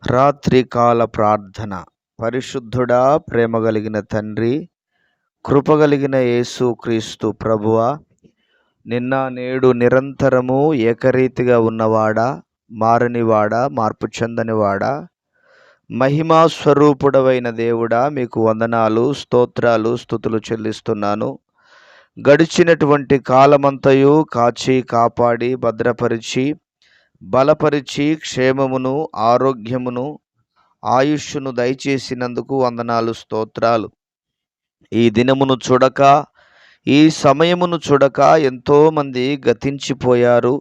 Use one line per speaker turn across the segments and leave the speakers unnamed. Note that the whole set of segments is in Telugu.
రాత్రికాల ప్రార్థన. పరిశుద్ధుడా, ప్రేమ కలిగిన తండ్రి, కృపగలిగిన యేసు క్రీస్తు ప్రభువా, నిన్న నేడు నిరంతరము ఏకరీతిగా ఉన్నవాడా, మారనివాడా, మార్పు చెందనివాడా, మహిమా స్వరూపుడవైన దేవుడా, మీకు వందనాలు, స్తోత్రాలు, స్తుతులు చెల్లిస్తున్నాను. గడిచినటువంటి కాలమంతయు కాచి కాపాడి భద్రపరిచి బలపరిచి క్షేమమును ఆరోగ్యమును ఆయుష్ను దయచేసినందుకు వందనాలు, స్తోత్రాలు. ఈ దినమును చూడక, ఈ సమయమును చూడక ఎంతోమంది గతించిపోయారు,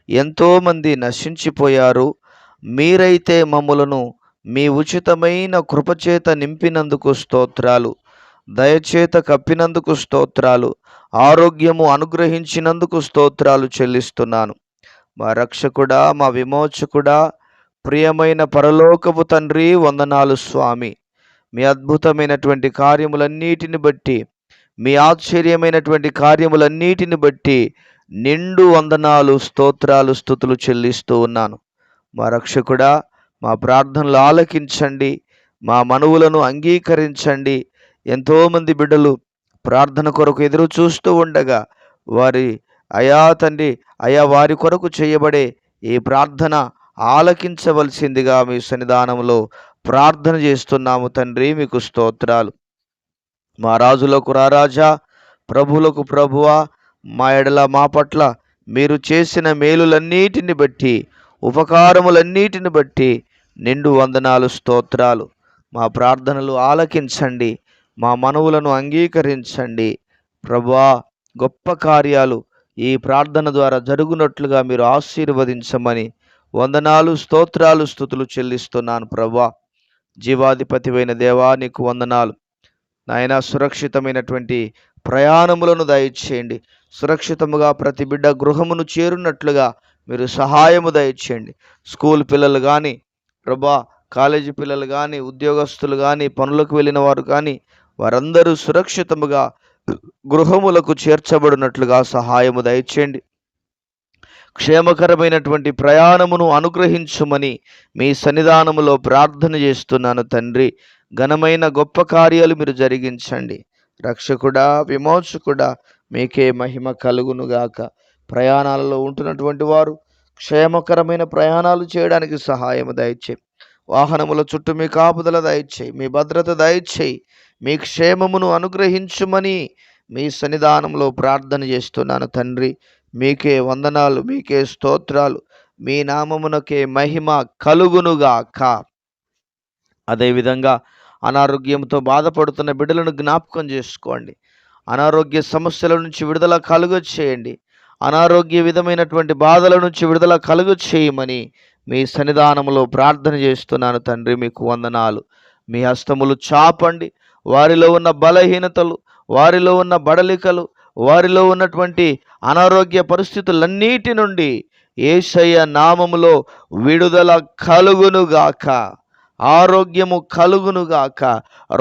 ఎంతోమంది నశించిపోయారు. మీరైతే మమ్ములను మీ ఉచితమైన కృపచేత నింపినందుకు స్తోత్రాలు, దయచేత కప్పినందుకు స్తోత్రాలు, ఆరోగ్యము అనుగ్రహించినందుకు స్తోత్రాలు చెల్లిస్తున్నాను. మా రక్షకుడా, మా విమోచకుడా, ప్రియమైన పరలోకపు తండ్రి, వందనాలు స్వామి. మీ అద్భుతమైనటువంటి కార్యములన్నిటిని బట్టి, మీ ఆశ్చర్యమైనటువంటి కార్యములన్నిటిని బట్టి నిండు వందనాలు, స్తోత్రాలు, స్తుతులు చెల్లిస్తూ ఉన్నాను. మా రక్షకుడా, మా ప్రార్థనలు ఆలకించండి, మా మనవులను అంగీకరించండి. ఎంతోమంది బిడ్డలు ప్రార్థన కొరకు ఎదురు చూస్తూ ఉండగా వారి కొరకు చేయబడే ఈ ప్రార్థన ఆలకించవలసిందిగా మీ సన్నిధానంలో ప్రార్థన చేస్తున్నాము తండ్రి. మీకు స్తోత్రాలు. మా రాజులకు రారాజా, ప్రభువులకు ప్రభువా, మా ఎడల మా పట్ల మీరు చేసిన మేలులన్నిటిని బట్టి, ఉపకారములన్నిటిని బట్టి నిండు వందనాలు, స్తోత్రాలు. మా ప్రార్థనలు ఆలకించండి, మా మనవులను అంగీకరించండి. ప్రభువా, గొప్ప కార్యాలు ఈ ప్రార్థన ద్వారా జరుగునట్లుగా మీరు ఆశీర్వదించమని వందనాలు, స్తోత్రాలు, స్తుతులు చెల్లిస్తున్నాను. ప్రభువా, జీవాధిపతివైన దేవా, నీకు వందనాలు నాయన. సురక్షితమైనటువంటి ప్రయాణములను దయచేయండి. సురక్షితముగా ప్రతి బిడ్డ గృహమును చేరున్నట్లుగా మీరు సహాయము దయచేయండి. స్కూల్ పిల్లలు కానీ, ప్రభా, కాలేజీ పిల్లలు కానీ, ఉద్యోగస్తులు కానీ, పనులకు వెళ్ళిన వారు కానీ, వారందరూ సురక్షితముగా గృహములకు చేర్చబడినట్లుగా సహాయము దయచేయండి. క్షేమకరమైనటువంటి ప్రయాణమును అనుగ్రహించుమని మీ సన్నిధానములో ప్రార్థన చేస్తున్నాను తండ్రి. ఘనమైన గొప్ప కార్యాలు మీరు జరిగించండి. రక్షకుడా, విమోచకుడా, మీకే మహిమ కలుగునుగాక. ప్రయాణాలలో ఉంటున్నటువంటి వారు క్షేమకరమైన ప్రయాణాలు చేయడానికి సహాయము దయచేయి. వాహనముల చుట్టూ మీ కాపుదల దయచేయి, మీ భద్రత దయచేయి, మీ క్షేమమును అనుగ్రహించుమని మీ సన్నిధానంలో ప్రార్థన చేస్తున్నాను తండ్రి. మీకే వందనాలు, మీకే స్తోత్రాలు, మీ నామమునకే మహిమ కలుగునుగాక. అదేవిధంగా అనారోగ్యంతో బాధపడుతున్న బిడ్డలను జ్ఞాపకం చేసుకోండి. అనారోగ్య సమస్యల నుంచి విడుదల కలుగ చేయండి. అనారోగ్య విధమైనటువంటి బాధల నుంచి విడుదల కలుగ చేయమని మీ సన్నిధానంలో ప్రార్థన చేస్తున్నాను తండ్రి. మీకు వందనాలు. మీ హస్తములు చాపండి. వారిలో ఉన్న బలహీనతలు, వారిలో ఉన్న బడలికలు, వారిలో ఉన్నటువంటి అనారోగ్య పరిస్థితులన్నిటి నుండి యేసయ్య నామములో విడుదల కలుగునుగాక, ఆరోగ్యము కలుగునుగాక,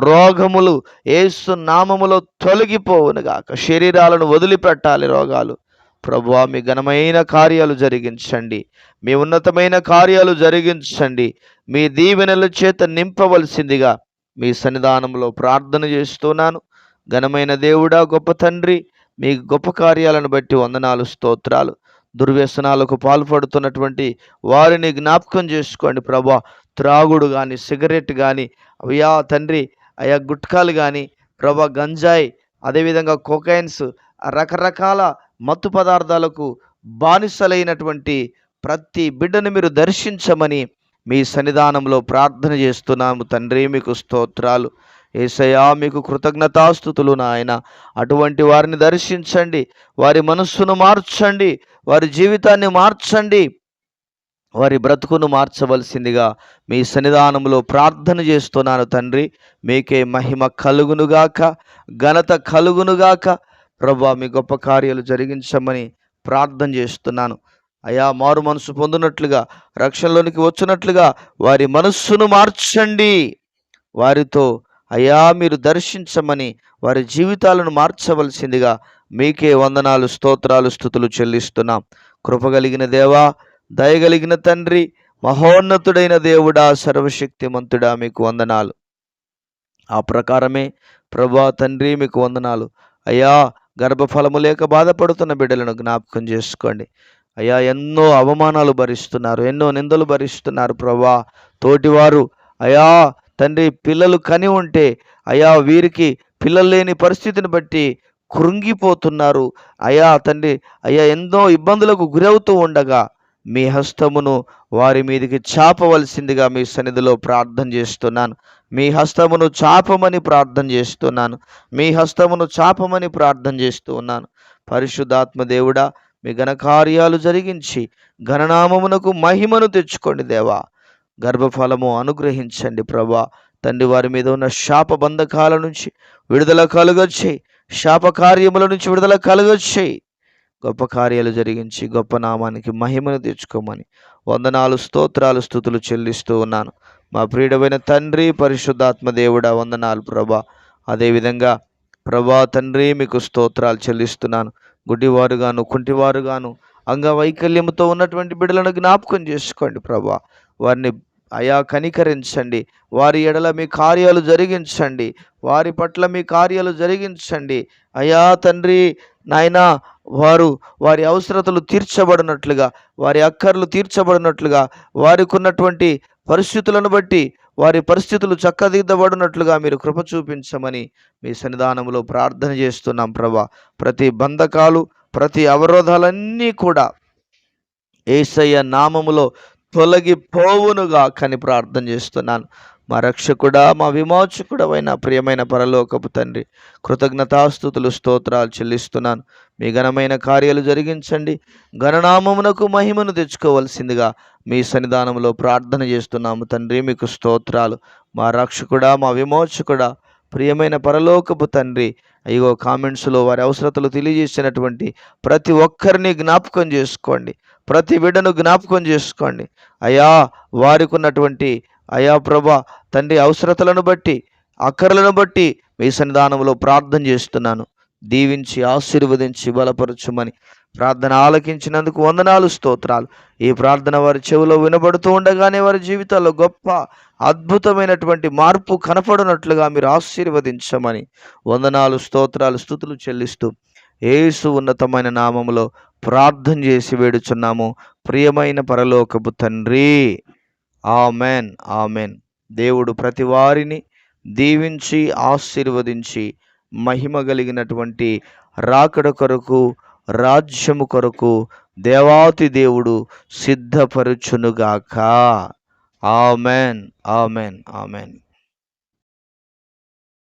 రోగములు యేసు నామములో తొలగిపోవునుగాక. శరీరాలను వదిలిపెట్టాలి రోగాలు. ప్రభువా, మీ ఘనమైన కార్యాలు జరిగించండి, మీ ఉన్నతమైన కార్యాలు జరిగించండి. మీ దీవెనల చేత నింపవలసిందిగా మీ సన్నిధానంలో ప్రార్థన చేస్తున్నాను. ఘనమైన దేవుడా, గొప్ప తండ్రి, మీ గొప్ప కార్యాలను బట్టి వందనాలు, స్తోత్రాలు. దుర్వ్యసనాలకు పాల్పడుతున్నటువంటి వారిని జ్ఞాపకం చేసుకోండి ప్రభా. త్రాగుడు కానీ, సిగరెట్ కానీ, అయ్యా తండ్రి, అయ్యా గుట్కాలు కానీ, ప్రభా, గంజాయి, అదేవిధంగా కొకైన్స్, రకరకాల మత్తు పదార్థాలకు బానిసలైనటువంటి ప్రతి బిడ్డను మీరు దర్శించమని మీ సన్నిధానంలో ప్రార్థన చేస్తున్నాము తండ్రి. మీకు స్తోత్రాలు. యేసయ్యా, మీకు కృతజ్ఞతాస్తుతులు నాయన. అటువంటి వారిని దర్శించండి, వారి మనస్సును మార్చండి, వారి జీవితాన్ని మార్చండి, వారి బ్రతుకును మార్చవలసిందిగా మీ సన్నిధానంలో ప్రార్థన చేస్తున్నాను తండ్రి. మీకే మహిమ కలుగునుగాక, ఘనత కలుగునుగాక. ప్రభువా, మీ గొప్ప కార్యాలు జరిగించమని ప్రార్థన చేస్తున్నాను. అయా, మారు మనసు పొందినట్లుగా, రక్షణలోనికి వచ్చినట్లుగా వారి మనస్సును మార్చండి. వారితో అయ్యా మీరు దర్శించమని, వారి జీవితాలను మార్చవలసిందిగా మీకే వందనాలు, స్తోత్రాలు, స్తుతులు చెల్లిస్తున్నాం. కృపగలిగిన దేవా, దయగలిగిన తండ్రి, మహోన్నతుడైన దేవుడా, సర్వశక్తిమంతుడా, మీకు వందనాలు. ఆ ప్రకారమే ప్రభా తండ్రి మీకు వందనాలు. అయ్యా, గర్భఫలము లేక బాధపడుతున్న బిడ్డలను జ్ఞాపకం చేసుకోండి. అయ్యా, ఎన్నో అవమానాలు భరిస్తున్నారు, ఎన్నో నిందలు భరిస్తున్నారు ప్రభా. తోటివారు అయ్యా తండ్రి పిల్లలు కని ఉంటే అయ్యా వీరికి పిల్లలు లేని పరిస్థితిని బట్టి కృంగిపోతున్నారు. అయ్యా తండ్రి, అయ్యా ఎన్నో ఇబ్బందులకు గురవుతూ ఉండగా మీ హస్తమును వారి మీదికి చాపవలసిందిగా మీ సన్నిధిలో ప్రార్థన చేస్తున్నాను. మీ హస్తమును చాపమని ప్రార్థన చేస్తున్నాను. మీ హస్తమును చాపమని ప్రార్థన చేస్తూ ఉన్నాను. పరిశుద్ధాత్మ దేవుడా, మీ ఘనకార్యాలు జరిగించి ఘననామమునకు మహిమను తెచ్చుకోండి దేవా. గర్భఫలము అనుగ్రహించండి ప్రభా. తండ్రి, వారి మీద ఉన్న శాప బంధకాల నుంచి విడుదల కలుగొచ్చేయి. శాప కార్యముల నుంచి విడుదల కలుగొచ్చేయి. గొప్ప కార్యాలు జరిగించి గొప్ప నామానికి మహిమను తెచ్చుకోమని వందనాలు, స్తోత్రాలు, స్తుతులు చెల్లిస్తూ ఉన్నాను. మా ప్రియుడమైన తండ్రి, పరిశుద్ధాత్మ దేవుడా, వందనాలు ప్రభా. అదేవిధంగా ప్రభా తండ్రి మీకు స్తోత్రాలు చెల్లిస్తున్నాను. గుడ్డివారుగాను, కుంటివారుగాను, అంగవైకల్యముతో ఉన్నటువంటి బిడ్డలను జ్ఞాపకం చేసుకోండి ప్రభా. వారిని అయా కనికరించండి. వారి ఎడల మీ కార్యాలు జరిగించండి. వారి పట్ల మీ కార్యాలు జరిగించండి. అయా తండ్రి నాయనా, వారి అవసరతలు తీర్చబడినట్లుగా, వారి అక్కర్లు తీర్చబడినట్లుగా, వారికి ఉన్నటువంటి పరిస్థితులను బట్టి వారి పరిస్థితులు చక్కదిద్దబడినట్లుగా మీరు కృప చూపించమని మీ సన్నిధానంలో ప్రార్థన చేస్తున్నాం ప్రభా. ప్రతి బంధకాలు, ప్రతి అవరోధాలన్నీ కూడా యేసయ్య నామములో తొలగిపోవునుగా కని ప్రార్థన చేస్తున్నాను. మా రక్షకుడా, మా విమోచకుడవైన ప్రియమైన పరలోకపు తండ్రి, కృతజ్ఞతాస్తుతులు, స్తోత్రాలు చెల్లిస్తున్నాను. మీ ఘనమైన కార్యాలు జరిగించండి. ఘననామమునకు మహిమను తెచ్చుకోవలసిందిగా మీ సన్నిధానంలో ప్రార్థన చేస్తున్నాము తండ్రి. మీకు స్తోత్రాలు. మా రక్షకుడా, మా విమోచకుడా, ప్రియమైన పరలోకపు తండ్రి, అయ్యో కామెంట్స్లో వారి అవసరతలు తెలియజేసినటువంటి ప్రతి ఒక్కరిని జ్ఞాపకం చేసుకోండి. ప్రతి బిడ్డను జ్ఞాపకం చేసుకోండి. అయా వారికి ఉన్నటువంటి అయా ప్రభా తండ్రి అవసరతలను బట్టి, అక్కర్లను బట్టి మీ సన్నిధానంలో ప్రార్థన చేస్తున్నాను. దీవించి ఆశీర్వదించి బలపరచుమని ప్రార్థన ఆలకించినందుకు వందనాలు, స్తోత్రాలు. ఈ ప్రార్థన వారి చెవిలో వినబడుతూ ఉండగానే వారి జీవితాల్లో గొప్ప అద్భుతమైనటువంటి మార్పు కనపడినట్లుగా మీరు ఆశీర్వదించమని వందనాలు, స్తోత్రాలు, స్తుతులు చెల్లిస్తూ యేసు ఉన్నతమైన నామములో ప్రార్థన చేసి వేడుచున్నాము ప్రియమైన పరలోకపు తండ్రి. Amen, amen. దేవుడు ప్రతి వారిని దీవించి ఆశీర్వదించి మహిమ కలిగినటువంటి రాకడ కొరకు, రాజ్యము కొరకు దేవాతి దేవుడు సిద్ధపరుచునుగాక. Amen, amen, amen.